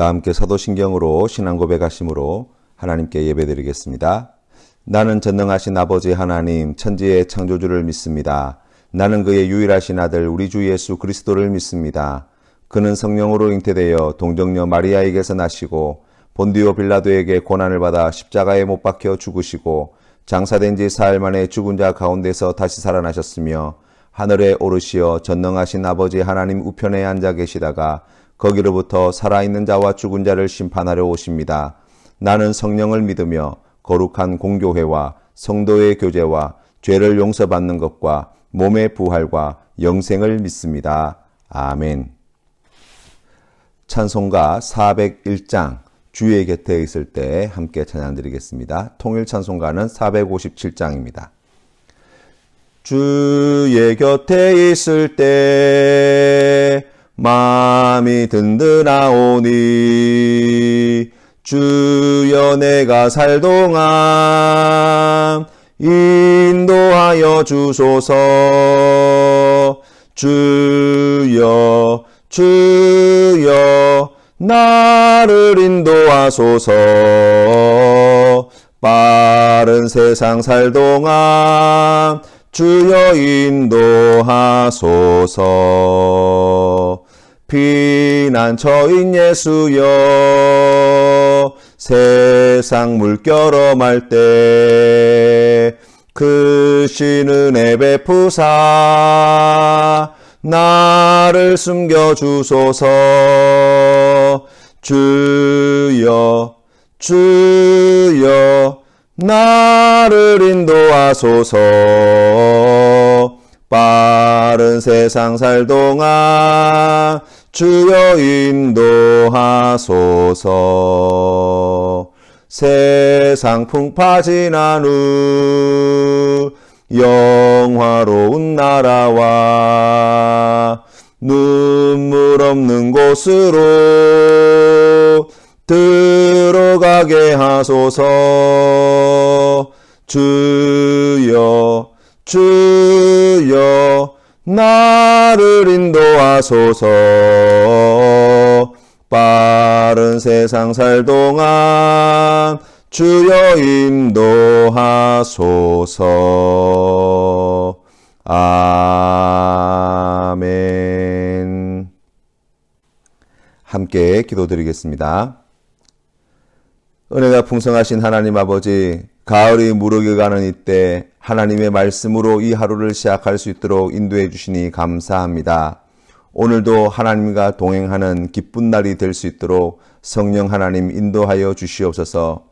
다 함께 사도신경으로 신앙 고백하심으로 하나님께 예배드리겠습니다. 나는 전능하신 아버지 하나님 천지의 창조주를 믿습니다. 나는 그의 유일하신 아들 우리 주 예수 그리스도를 믿습니다. 그는 성령으로 잉태되어 동정녀 마리아에게서 나시고 본디오 빌라도에게 고난을 받아 십자가에 못 박혀 죽으시고 장사된 지 사흘 만에 죽은 자 가운데서 다시 살아나셨으며 하늘에 오르시어 전능하신 아버지 하나님 우편에 앉아 계시다가 거기로부터 살아있는 자와 죽은 자를 심판하려 오십니다. 나는 성령을 믿으며 거룩한 공교회와 성도의 교제와 죄를 용서받는 것과 몸의 부활과 영생을 믿습니다. 아멘. 찬송가 401장 주의 곁에 있을 때 함께 찬양드리겠습니다. 통일 찬송가는 457장입니다. 주의 곁에 있을 때 마음이 든든하오니 주여 내가 살 동안 인도하여 주소서. 주여 주여 나를 인도하소서. 빠른 세상 살 동안 주여 인도하소서. 피난처인 예수여 세상 물결엄할 때 크신 은혜 베푸사 나를 숨겨주소서. 주여 주여 나를 인도하소서. 빠른 세상 살 동안 주여 인도하소서. 세상 풍파 지난 후 영화로운 나라와 눈물 없는 곳으로 들어가게 하소서. 주여 주여 나를 인도하소서. 빠른 세상 살 동안 주여 인도하소서. 아멘. 함께 기도드리겠습니다. 은혜가 풍성하신 하나님 아버지, 가을이 무르겨가는 이때 하나님의 말씀으로 이 하루를 시작할 수 있도록 인도해 주시니 감사합니다. 오늘도 하나님과 동행하는 기쁜 날이 될 수 있도록 성령 하나님 인도하여 주시옵소서.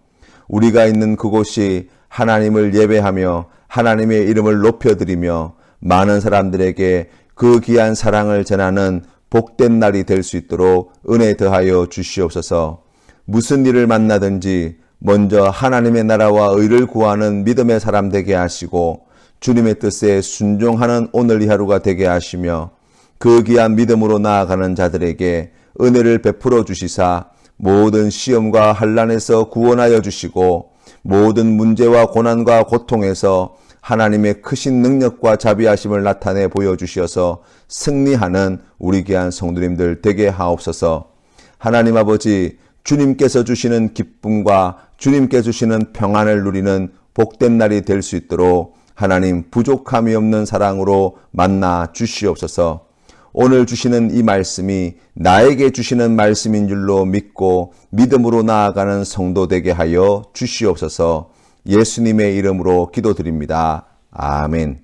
우리가 있는 그곳이 하나님을 예배하며 하나님의 이름을 높여드리며 많은 사람들에게 그 귀한 사랑을 전하는 복된 날이 될 수 있도록 은혜 더하여 주시옵소서. 무슨 일을 만나든지 먼저 하나님의 나라와 의를 구하는 믿음의 사람 되게 하시고 주님의 뜻에 순종하는 오늘 이 하루가 되게 하시며 그 귀한 믿음으로 나아가는 자들에게 은혜를 베풀어 주시사 모든 시험과 환난에서 구원하여 주시고 모든 문제와 고난과 고통에서 하나님의 크신 능력과 자비하심을 나타내 보여주셔서 승리하는 우리 귀한 성도님들 되게 하옵소서. 하나님 아버지, 주님께서 주시는 기쁨과 주님께 주시는 평안을 누리는 복된 날이 될 수 있도록 하나님 부족함이 없는 사랑으로 만나 주시옵소서. 오늘 주시는 이 말씀이 나에게 주시는 말씀인 줄로 믿고 믿음으로 나아가는 성도 되게 하여 주시옵소서. 예수님의 이름으로 기도드립니다. 아멘.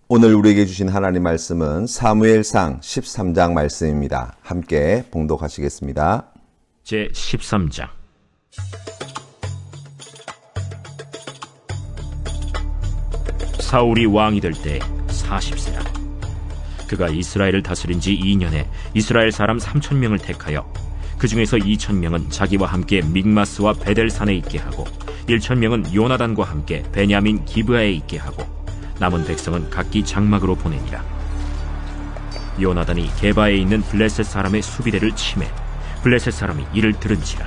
오늘 우리에게 주신 하나님 말씀은 사무엘상 13장 말씀입니다. 함께 봉독하시겠습니다. 제 13장. 사울이 왕이 될 때 40세라. 그가 이스라엘을 다스린 지 2년에 이스라엘 사람 3,000명을 택하여 그 중에서 2,000명은 자기와 함께 믹마스와 베델산에 있게 하고 1,000명은 요나단과 함께 베냐민 기브아에 있게 하고 남은 백성은 각기 장막으로 보내니라. 요나단이 게바에 있는 블레셋 사람의 수비대를 치매 블레셋 사람이 이를 들은지라.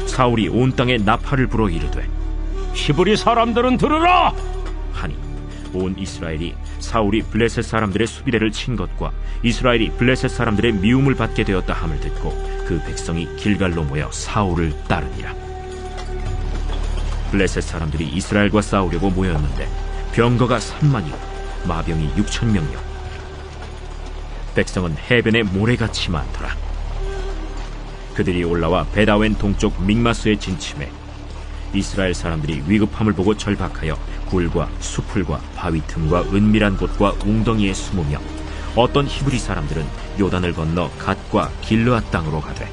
사울이 온 땅에 나팔을 불어 이르되 히브리 사람들은 들으라! 하니 온 이스라엘이 사울이 블레셋 사람들의 수비대를 친 것과 이스라엘이 블레셋 사람들의 미움을 받게 되었다 함을 듣고 그 백성이 길갈로 모여 사울을 따르니라. 블레셋 사람들이 이스라엘과 싸우려고 모였는데 병거가 3만이요 마병이 6,000명이요 백성은 해변에 모래같이 많더라. 그들이 올라와 베다웬 동쪽 믹마스에 진침해 이스라엘 사람들이 위급함을 보고 절박하여 굴과 수풀과 바위 틈과 은밀한 곳과 웅덩이에 숨으며 어떤 히브리 사람들은 요단을 건너 갓과 길르앗 땅으로 가되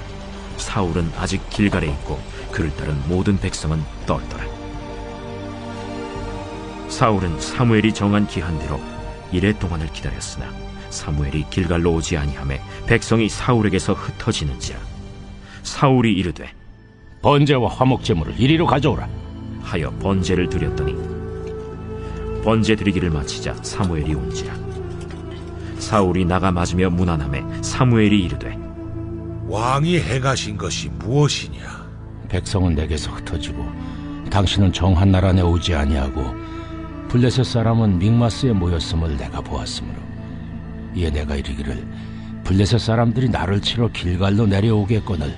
사울은 아직 길갈에 있고 그를 따른 모든 백성은 떨더라. 사울은 사무엘이 정한 기한대로 이레 동안을 기다렸으나 사무엘이 길갈로 오지 아니하매 백성이 사울에게서 흩어지는지라. 사울이 이르되 번제와 화목제물을 이리로 가져오라. 하여 번제를 드렸더니 번제 드리기를 마치자 사무엘이 온지라. 사울이 나가 맞으며 문안하매 사무엘이 이르되 왕이 행하신 것이 무엇이냐? 백성은 내게서 흩어지고 당신은 정한 나라 내 오지 아니하고 블레셋 사람은 믹마스에 모였음을 내가 보았으므로 이에 내가 이르기를 블레셋 사람들이 나를 치러 길갈로 내려오겠거늘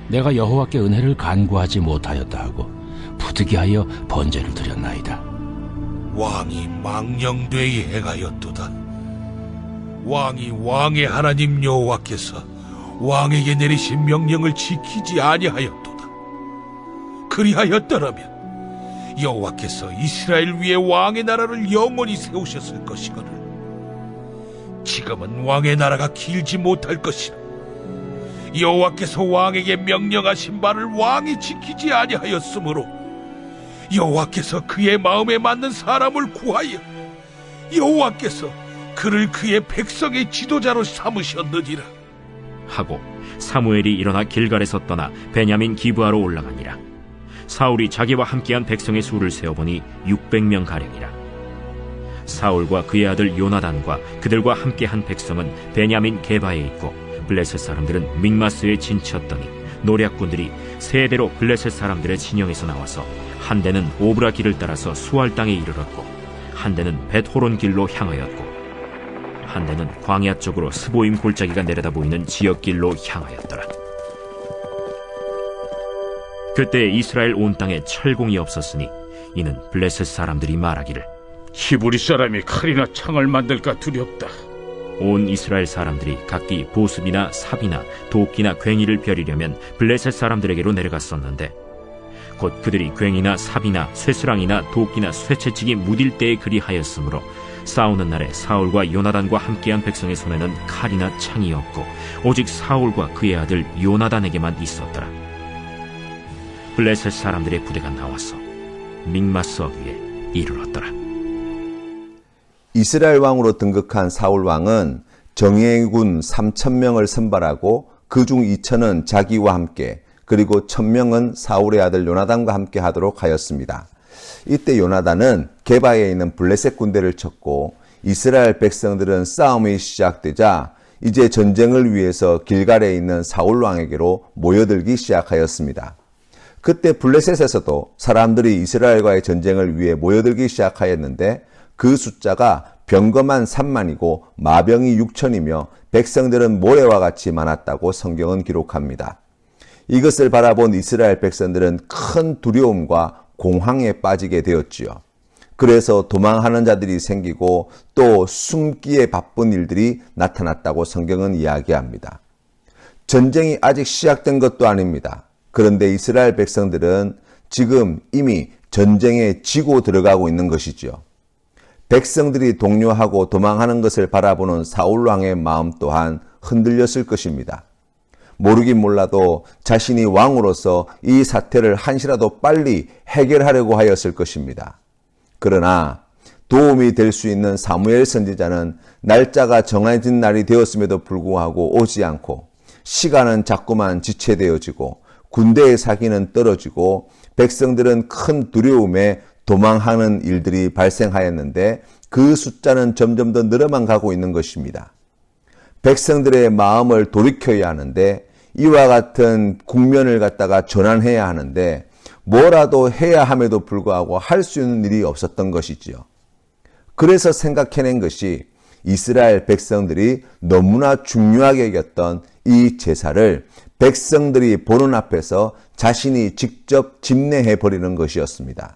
내가 여호와께 은혜를 간구하지 못하였다 하고 부득이하여 번제를 드렸나이다. 왕이 망령되이 행하였도다. 왕이 왕의 하나님 여호와께서 왕에게 내리신 명령을 지키지 아니하였도다. 그리하였더라면 여호와께서 이스라엘 위에 왕의 나라를 영원히 세우셨을 것이거늘 지금은 왕의 나라가 길지 못할 것이라. 여호와께서 왕에게 명령하신 바를 왕이 지키지 아니하였으므로 여호와께서 그의 마음에 맞는 사람을 구하여 여호와께서 그를 그의 백성의 지도자로 삼으셨느니라 하고 사무엘이 일어나 길갈에서 떠나 베냐민 기브아로 올라가니라. 사울이 자기와 함께한 백성의 수를 세어보니 600명 가량이라. 사울과 그의 아들 요나단과 그들과 함께한 백성은 베냐민 게바에 있고 블레셋 사람들은 믹마스에 진쳤더니 노략군들이 세 대로 블레셋 사람들의 진영에서 나와서 한 대는 오브라 길을 따라서 수알 땅에 이르렀고 한 대는 벳호론 길로 향하였고 한 대는 광야 쪽으로 스보임 골짜기가 내려다 보이는 지역길로 향하였더라. 그때 이스라엘 온 땅에 철공이 없었으니 이는 블레셋 사람들이 말하기를 히브리 사람이 칼이나 창을 만들까 두렵다. 온 이스라엘 사람들이 각기 보습이나 삽이나 도끼나 괭이를 벼리려면 블레셋 사람들에게로 내려갔었는데 곧 그들이 괭이나 삽이나 쇠스랑이나 도끼나 쇠채찍이 무딜 때에 그리하였으므로 싸우는 날에 사울과 요나단과 함께한 백성의 손에는 칼이나 창이 없고 오직 사울과 그의 아들 요나단에게만 있었더라. 블레셋 사람들의 부대가 나와서 믹마스 어귀에 이르렀더라. 이스라엘 왕으로 등극한 사울 왕은 정예군 3,000명을 선발하고 그중 2,000은 자기와 함께 그리고 1,000명은 사울의 아들 요나단과 함께 하도록 하였습니다. 이때 요나단은 게바에 있는 블레셋 군대를 쳤고 이스라엘 백성들은 싸움이 시작되자 이제 전쟁을 위해서 길갈에 있는 사울 왕에게로 모여들기 시작하였습니다. 그때 블레셋에서도 사람들이 이스라엘과의 전쟁을 위해 모여들기 시작하였는데 그 숫자가 병거만 3만이고 마병이 6천이며 백성들은 모래와 같이 많았다고 성경은 기록합니다. 이것을 바라본 이스라엘 백성들은 큰 두려움과 공황에 빠지게 되었지요. 그래서 도망하는 자들이 생기고 또 숨기에 바쁜 일들이 나타났다고 성경은 이야기합니다. 전쟁이 아직 시작된 것도 아닙니다. 그런데 이스라엘 백성들은 지금 이미 전쟁에 지고 들어가고 있는 것이지요. 백성들이 동요하고 도망하는 것을 바라보는 사울 왕의 마음 또한 흔들렸을 것입니다. 모르긴 몰라도 자신이 왕으로서 이 사태를 한시라도 빨리 해결하려고 하였을 것입니다. 그러나 도움이 될 수 있는 사무엘 선지자는 날짜가 정해진 날이 되었음에도 불구하고 오지 않고 시간은 자꾸만 지체되어지고 군대의 사기는 떨어지고 백성들은 큰 두려움에 도망하는 일들이 발생하였는데 그 숫자는 점점 더 늘어만 가고 있는 것입니다. 백성들의 마음을 돌이켜야 하는데 이와 같은 국면을 갖다가 전환해야 하는데 뭐라도 해야 함에도 불구하고 할 수 있는 일이 없었던 것이지요. 그래서 생각해낸 것이 이스라엘 백성들이 너무나 중요하게 여겼던 이 제사를 백성들이 보는 앞에서 자신이 직접 집례해 버리는 것이었습니다.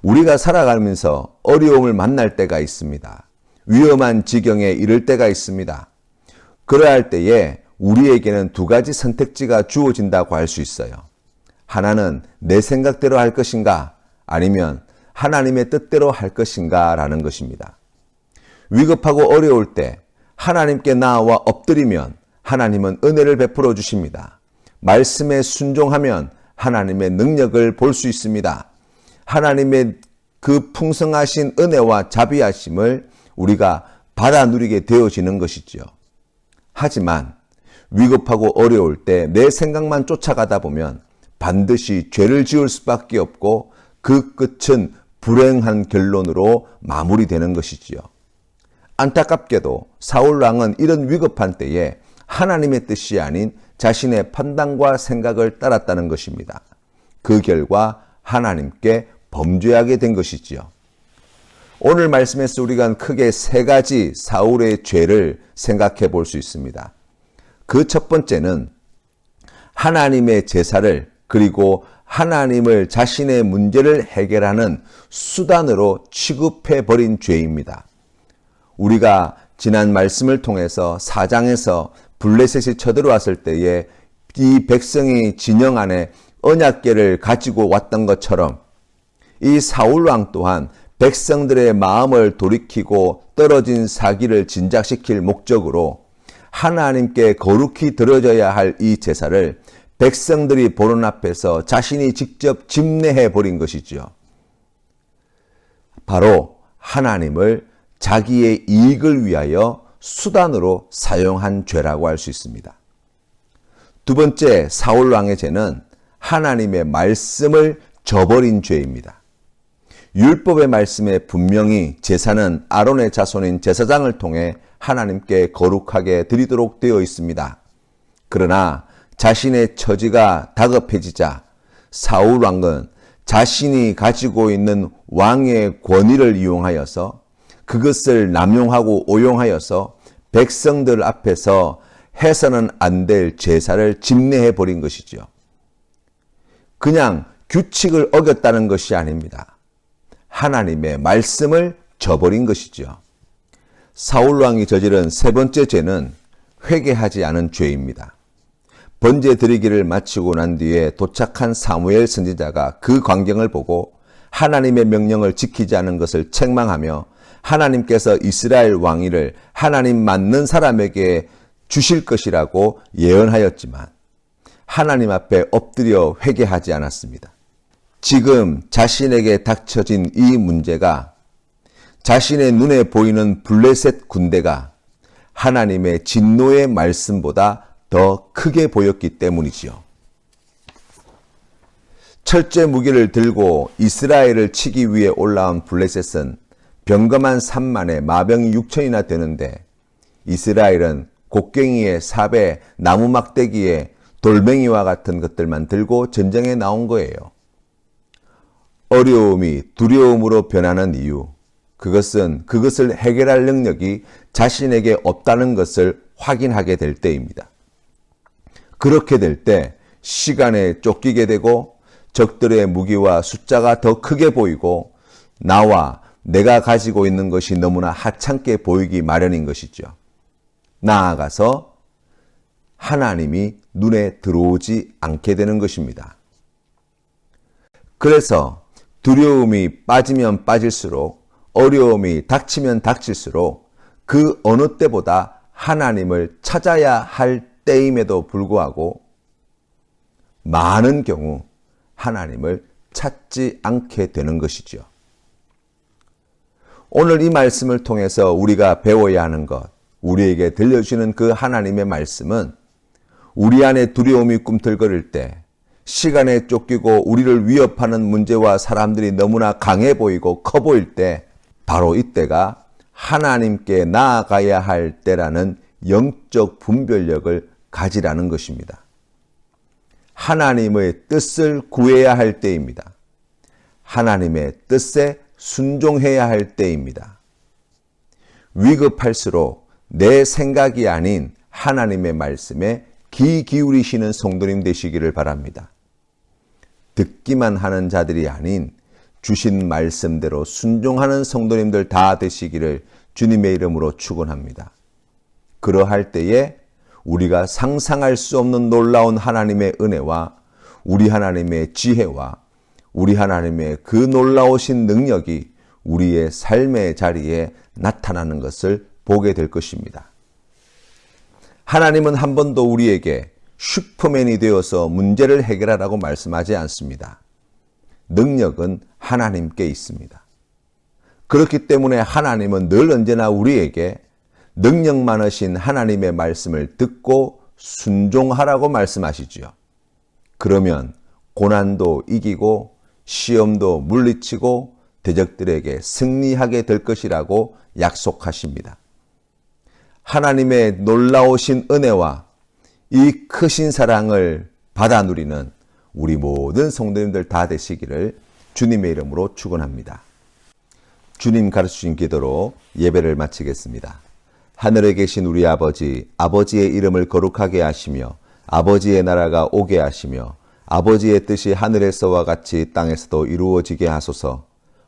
우리가 살아가면서 어려움을 만날 때가 있습니다. 위험한 지경에 이를 때가 있습니다. 그러할 때에 우리에게는 두 가지 선택지가 주어진다고 할 수 있어요. 하나는 내 생각대로 할 것인가, 아니면 하나님의 뜻대로 할 것인가 라는 것입니다. 위급하고 어려울 때 하나님께 나아와 엎드리면 하나님은 은혜를 베풀어 주십니다. 말씀에 순종하면 하나님의 능력을 볼 수 있습니다. 하나님의 그 풍성하신 은혜와 자비하심을 우리가 받아 누리게 되어지는 것이지요. 하지만 위급하고 어려울 때 내 생각만 쫓아가다 보면 반드시 죄를 지을 수밖에 없고 그 끝은 불행한 결론으로 마무리되는 것이지요. 안타깝게도 사울 왕은 이런 위급한 때에 하나님의 뜻이 아닌 자신의 판단과 생각을 따랐다는 것입니다. 그 결과 하나님께 범죄하게 된 것이지요. 오늘 말씀에서 우리가 크게 세 가지 사울의 죄를 생각해 볼 수 있습니다. 그 첫 번째는 하나님의 제사를, 그리고 하나님을 자신의 문제를 해결하는 수단으로 취급해 버린 죄입니다. 우리가 지난 말씀을 통해서 4장에서 블레셋이 쳐들어왔을 때에 이 백성이 진영 안에 언약궤를 가지고 왔던 것처럼 이 사울 왕 또한 백성들의 마음을 돌이키고 떨어진 사기를 진작시킬 목적으로 하나님께 거룩히 드려져야 할 이 제사를 백성들이 보는 앞에서 자신이 직접 집례해 버린 것이죠. 바로 하나님을 자기의 이익을 위하여 수단으로 사용한 죄라고 할 수 있습니다. 두 번째 사울 왕의 죄는 하나님의 말씀을 저버린 죄입니다. 율법의 말씀에 분명히 제사는 아론의 자손인 제사장을 통해 하나님께 거룩하게 드리도록 되어 있습니다. 그러나 자신의 처지가 다급해지자 사울 왕은 자신이 가지고 있는 왕의 권위를 이용하여서 그것을 남용하고 오용하여서 백성들 앞에서 해서는 안 될 제사를 집례해 버린 것이죠. 그냥 규칙을 어겼다는 것이 아닙니다. 하나님의 말씀을 저버린 것이죠. 사울 왕이 저지른 세 번째 죄는 회개하지 않은 죄입니다. 번제 드리기를 마치고 난 뒤에 도착한 사무엘 선지자가 그 광경을 보고 하나님의 명령을 지키지 않은 것을 책망하며 하나님께서 이스라엘 왕위를 하나님 맞는 사람에게 주실 것이라고 예언하였지만 하나님 앞에 엎드려 회개하지 않았습니다. 지금 자신에게 닥쳐진 이 문제가 자신의 눈에 보이는 블레셋 군대가 하나님의 진노의 말씀보다 더 크게 보였기 때문이지요. 철제 무기를 들고 이스라엘을 치기 위해 올라온 블레셋은 병거만 3만에 마병이 6천이나 되는데 이스라엘은 곡괭이에 삽에 나무 막대기에 돌멩이와 같은 것들만 들고 전쟁에 나온 거예요. 어려움이 두려움으로 변하는 이유, 그것을 해결할 능력이 자신에게 없다는 것을 확인하게 될 때입니다. 그렇게 될 때 시간에 쫓기게 되고 적들의 무기와 숫자가 더 크게 보이고 내가 가지고 있는 것이 너무나 하찮게 보이기 마련인 것이죠. 나아가서 하나님이 눈에 들어오지 않게 되는 것입니다. 그래서 두려움이 빠지면 빠질수록, 어려움이 닥치면 닥칠수록 그 어느 때보다 하나님을 찾아야 할 때임에도 불구하고 많은 경우 하나님을 찾지 않게 되는 것이죠. 오늘 이 말씀을 통해서 우리가 배워야 하는 것, 우리에게 들려주시는 그 하나님의 말씀은 우리 안에 두려움이 꿈틀거릴 때, 시간에 쫓기고 우리를 위협하는 문제와 사람들이 너무나 강해 보이고 커 보일 때, 바로 이때가 하나님께 나아가야 할 때라는 영적 분별력을 가지라는 것입니다. 하나님의 뜻을 구해야 할 때입니다. 하나님의 뜻에 순종해야 할 때입니다. 위급할수록 내 생각이 아닌 하나님의 말씀에 귀 기울이시는 성도님 되시기를 바랍니다. 듣기만 하는 자들이 아닌 주신 말씀대로 순종하는 성도님들 다 되시기를 주님의 이름으로 축원합니다. 그러할 때에 우리가 상상할 수 없는 놀라운 하나님의 은혜와 우리 하나님의 지혜와 우리 하나님의 그 놀라우신 능력이 우리의 삶의 자리에 나타나는 것을 보게 될 것입니다. 하나님은 한 번도 우리에게 슈퍼맨이 되어서 문제를 해결하라고 말씀하지 않습니다. 능력은 하나님께 있습니다. 그렇기 때문에 하나님은 늘 언제나 우리에게 능력 많으신 하나님의 말씀을 듣고 순종하라고 말씀하시지요. 그러면 고난도 이기고 시험도 물리치고 대적들에게 승리하게 될 것이라고 약속하십니다. 하나님의 놀라우신 은혜와 이 크신 사랑을 받아 누리는 우리 모든 성도님들 다 되시기를 주님의 이름으로 축원합니다. 주님 가르치신 기도로 예배를 마치겠습니다. 하늘에 계신 우리 아버지, 아버지의 이름을 거룩하게 하시며 아버지의 나라가 오게 하시며 아버지의 뜻이 하늘에서와 같이 땅에서도 이루어지게 하소서.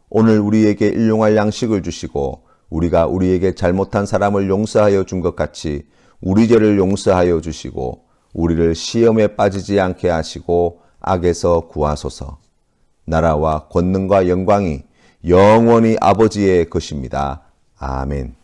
오늘 우리에게 일용할 양식을 주시고 우리가 우리에게 잘못한 사람을 용서하여 준 것 같이 우리 죄를 용서하여 주시고 우리를 시험에 빠지지 않게 하시고 악에서 구하소서. 나라와 권능과 영광이 영원히 아버지의 것입니다. 아멘.